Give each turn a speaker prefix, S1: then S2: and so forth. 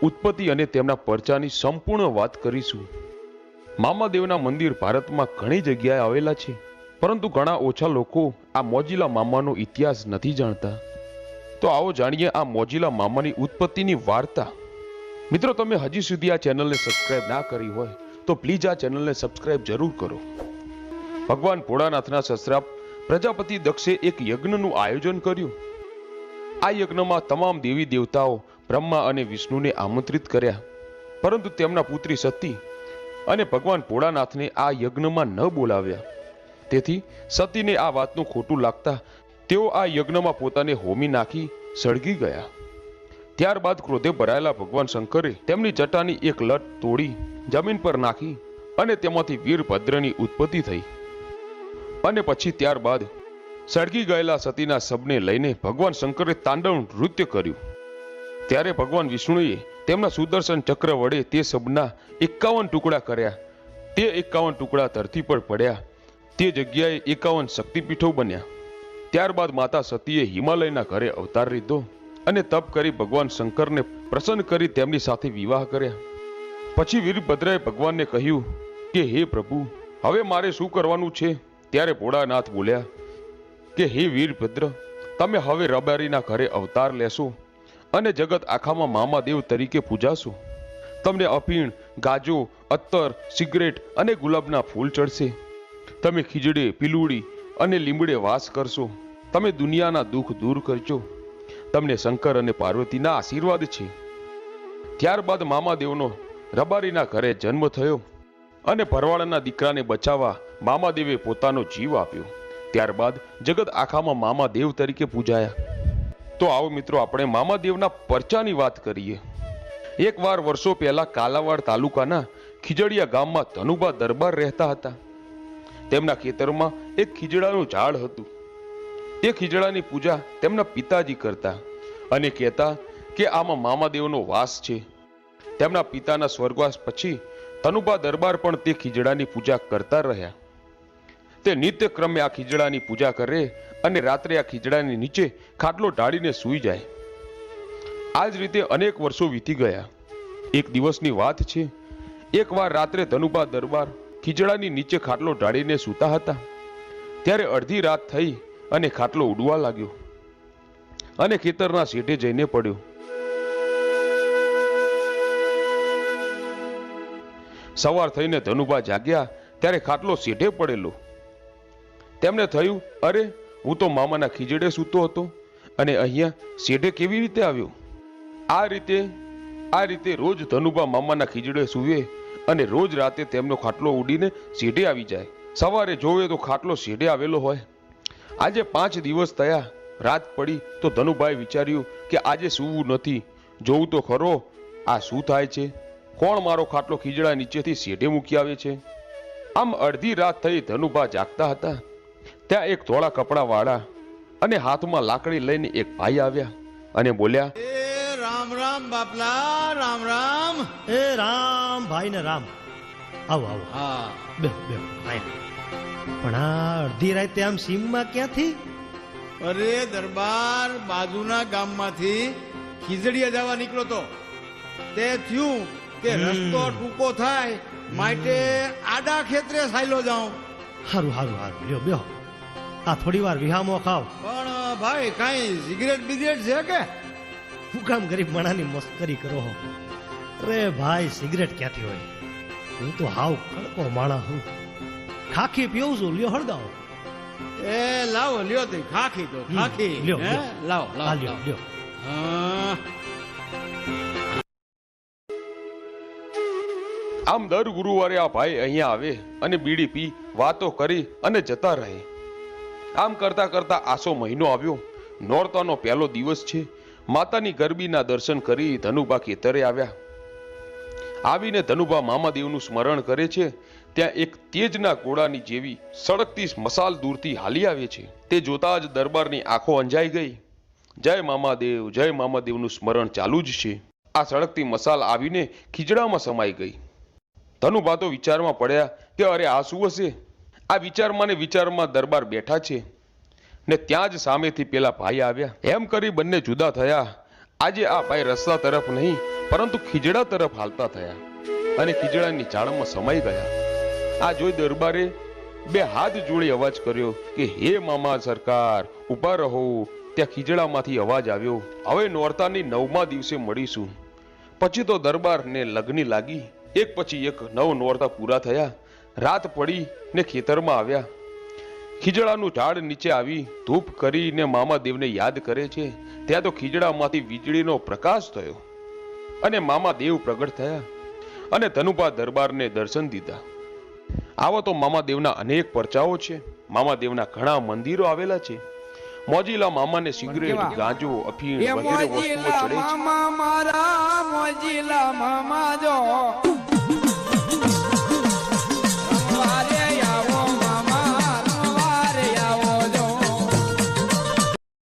S1: ઉત્પત્તિ અને તેમના પરચાની સંપૂર્ણ વાત કરીશું। મામાદેવના મંદિર ભારતમાં ઘણી જગ્યાએ આવેલા છે, પરંતુ ઘણા ઓછા લોકો આ મોજીલા મામાનો ઇતિહાસ નથી જાણતા। તો આવો જાણીએ આ મોજીલા મામાની ઉત્પત્તિની વાર્તા। મિત્રો, તમે હજી સુધી આ ચેનલને સબસ્ક્રાઇબ ના કરી હોય તો પ્લીઝ આ ચેનલને સબસ્ક્રાઇબ જરૂર કરો। ભગવાન ભોળાનાથના સસરા પ્રજાપતિ દક્ષે એક યજ્ઞનું આયોજન કર્યું। આ યજ્ઞમાં તમામ દેવી દેવતાઓ બ્રહ્મા અને વિષ્ણુને આમંત્રિત કર્યા, પરંતુ તેમના પુત્રી સતી અને ભગવાન ભોળાનાથને આ યજ્ઞમાં ન બોલાવ્યા। તેથી સતીને આ વાતનું ખોટું લાગતા તેઓ આ યજ્ઞમાં પોતાને હોમી નાખી સળગી ગયા। ત્યારબાદ ક્રોધે ભરાયેલા ભગવાન શંકરે તેમની જટાની એક લટ તોડી જમીન પર નાખી અને તેમાંથી વીરભદ્રની ઉત્પત્તિ થઈ। અને પછી ત્યારબાદ સળગી ગયેલા સતીના શબને લઈને ભગવાન શંકરે તાંડવ નૃત્ય કર્યું। ત્યારે ભગવાન વિષ્ણુએ તેમના સુદર્શન ચક્ર વડે તે શબના 51 ટુકડા કર્યા। તે 51 ટુકડા ધરતી પર પડ્યા। તે જગ્યાએ 51 શક્તિપીઠો બન્યા। ત્યારબાદ માતા સતીએ હિમાલયના ઘરે અવતાર લીધો અને તપ કરી ભગવાન શંકરને પ્રસન્ન કરી તેમની સાથે વિવાહ કર્યા। પછી વીરભદ્રએ ભગવાનને કહ્યું કે હે પ્રભુ, હવે મારે શું કરવાનું છે? ત્યારે ભોળાનાથ બોલ્યા કે હે વીરભદ્ર, તમે હવે રબારીના ઘરે અવતાર લેશો અને જગત આખામાં મામાદેવ તરીકે પૂજાશો। તમને અફીણ, ગાજો, અત્તર, સિગરેટ અને ગુલાબના ફૂલ ચડશે। તમે ખીજડે, પીલુડી અને લીમડે વાસ કરશો। તમે દુનિયાના દુઃખ દૂર કરજો। તમને શંકર અને પાર્વતીના આશીર્વાદ છે। ત્યારબાદ મામાદેવનો રબારીના ઘરે જન્મ થયો અને ભરવાડના દીકરાને બચાવવા મામાદેવે પોતાનો જીવ આપ્યો। ત્યારબાદ જગત આખામાં મામાદેવ તરીકે પૂજાયા। તો આવો મિત્રો, આપણે મામાદેવના પરચાની વાત કરીએ। એકવાર વર્ષો પહેલા કાલાવાડ તાલુકાના ખીજડીયા ગામમાં ધનુભા દરબાર રહેતા હતા। તેમના ખેતરમાં એક ખીજડાનું ઝાડ હતું। એ ખીજડાની પૂજા તેમના પિતાજી કરતા અને કહેતા કે આમાં મામાદેવનો વાસ છે। તેમના પિતાના સ્વર્ગવાસ પછી ધનુભા દરબાર પણ તે ખીજડાની પૂજા કરતા રહ્યા। તે નિત્ય ક્રમે આ ખીજડાની પૂજા કરે અને રાત્રે આ ખીજડાની નીચે ખાટલો ઢાળીને સૂઈ જાય। આ જ રીતે અનેક વર્ષો વીતી ગયા। એક દિવસની વાત છે, એકવાર રાત્રે ધનુભા દરબાર ખીજડાની નીચે ખાટલો ઢાળીને સૂતા હતા। ત્યારે અડધી રાત થઈ અને ખાટલો ઉડવા લાગ્યો અને ખેતરના શેઢે જઈને પડ્યો। સવાર થઈને ધનુભા જાગ્યા ત્યારે ખાટલો શેઢે પડેલો। તેમને થયું, અરે, હું તો મામાના ખીજડે સૂતો હતો અને અહીંયા શેઢે કેવી રીતે આવ્યો? આ રીતે રોજ ધનુભા મામાના ખીજડે સૂવે અને રોજ રાતે તેમનો ખાટલો ઉડીને શેઢે આવી જાય। સવારે જોવે તો ખાટલો શેઢે આવેલો હોય। આજે 5 દિવસ થયા, રાત પડી તો ધનુભાઈ વિચાર્યું કે આજે સૂવું નથી, જોવું તો ખરો આ શું થાય છે? કોણ મારો ખાટલો ખીજડા નીચેથી શેઢે મૂકી આવે છે? આમ અડધી રાત થઈ ધનુભા જાગતા હતા। ત્યાં એક ધોળા કપડા વાળા અને હાથમાં લાકડી લઈને એક ભાઈ આવ્યા અને બોલ્યા,
S2: રામ રામ બાપલા, રામ રામ।
S3: એ રામ ભાઈ ને રામ, આવો આવો,
S2: હા,
S3: બે બે પણ આ અડધી રાતે આમ સીમમાં ક્યાંથી?
S2: અરે દરબાર, બાજુના ગામમાંથી ખીજડીયા જવા નીકળો તો તે થયું કે રસ્તો ટૂંકો થાય માટે આડા ખેતરે સાયલો જાઉં।
S3: હારું હારું હારું, લ્યો બેહો, આ થોડી વાર વિહામો ખાવ।
S2: પણ ભાઈ કાંઈ સિગરેટ બિગરેટ છે કે?
S3: હું કામ ગરીબ માણાની મસ્કરી કરો હો? અરે ભાઈ, સિગરેટ ક્યાંથી હોય? હું તો હાવ કડકો માણા હું, ખાખી પીવું છું, લ્યો હળગાવો।
S2: એ લાવો, લ્યો તે ખાખી તો ખાખી,
S3: લ્યો,
S2: હે? લાવો
S3: હા,
S2: લાવો
S3: લ્યો લ્યો।
S2: હા।
S1: આમ દર ગુરુવારે આ ભાઈ અહીંયા આવે અને બીડી પી વાતો કરી અને જતા રહે। આમ કરતા કરતા આસો મહિનો આવ્યો। નોરતાનો પહેલો દિવસ છે। માતાની ગરબીના દર્શન કરી ધનુભા ખેતરે આવ્યા। આવીને ધનુભા મામાદેવનું સ્મરણ કરે છે। ત્યાં એક તેજના ઘોડાની જેવી સળગતી મસાલ દૂરથી હાલી આવે છે। તે જોતા જ દરબારની આંખો અંજાઈ ગઈ। જય મામાદેવનું સ્મરણ ચાલુ જ છે। આ સળગતી મસાલ આવીને ખીજડામાં સમાઈ ગઈ। ધનુભા તો વિચારમાં પડ્યા કે અરે આ શું હશે? આ વિચારમાં દરબાર બેઠા છે ને ત્યાં જ સામેથી પેલા ભાઈ આવ્યા। એમ કરી બંને જુદા થયા આજે આ ભાઈ રસ્તા તરફ નહીં પરંતુ ખીજડા તરફ હાલતા થયા અને ખીજડાની ઝાડમાં સમાઈ ગયા. આ જોઈ દરબારે બે હાથ જોડી અવાજ કર્યો કે હે મામા સરકાર ઊભા રહો. ત્યાં ખીજડામાંથી અવાજ આવ્યો, હવે નોરતાની 9મા દિવસે મળીશું. પછી તો દરબારને લગ્ન લાગી. એક પછી એક 9 નોરતા પૂરા થયા. રાત પડી ને ખેતરમાં આવ્યા. ખીજડાનું ઝાડ નીચે આવી ધૂપ કરીને મામા દેવને યાદ કરે છે. ત્યાં તો ખીજડામાંથી વીજળીનો પ્રકાશ થયો અને મામા દેવ પ્રગટ થયા અને ધનુભા દરબારને દર્શન દીધા. આવા તો મામા દેવના અનેક પરચાઓ છે. મામા દેવના ઘણા મંદિરો આવેલા છે. મોજીલા મામાને સિગરેટ, ગાંજો, અફીણ વગેરે વસ્તુઓ ચડે છે.
S4: મામા મારા મોજીલા મામા જો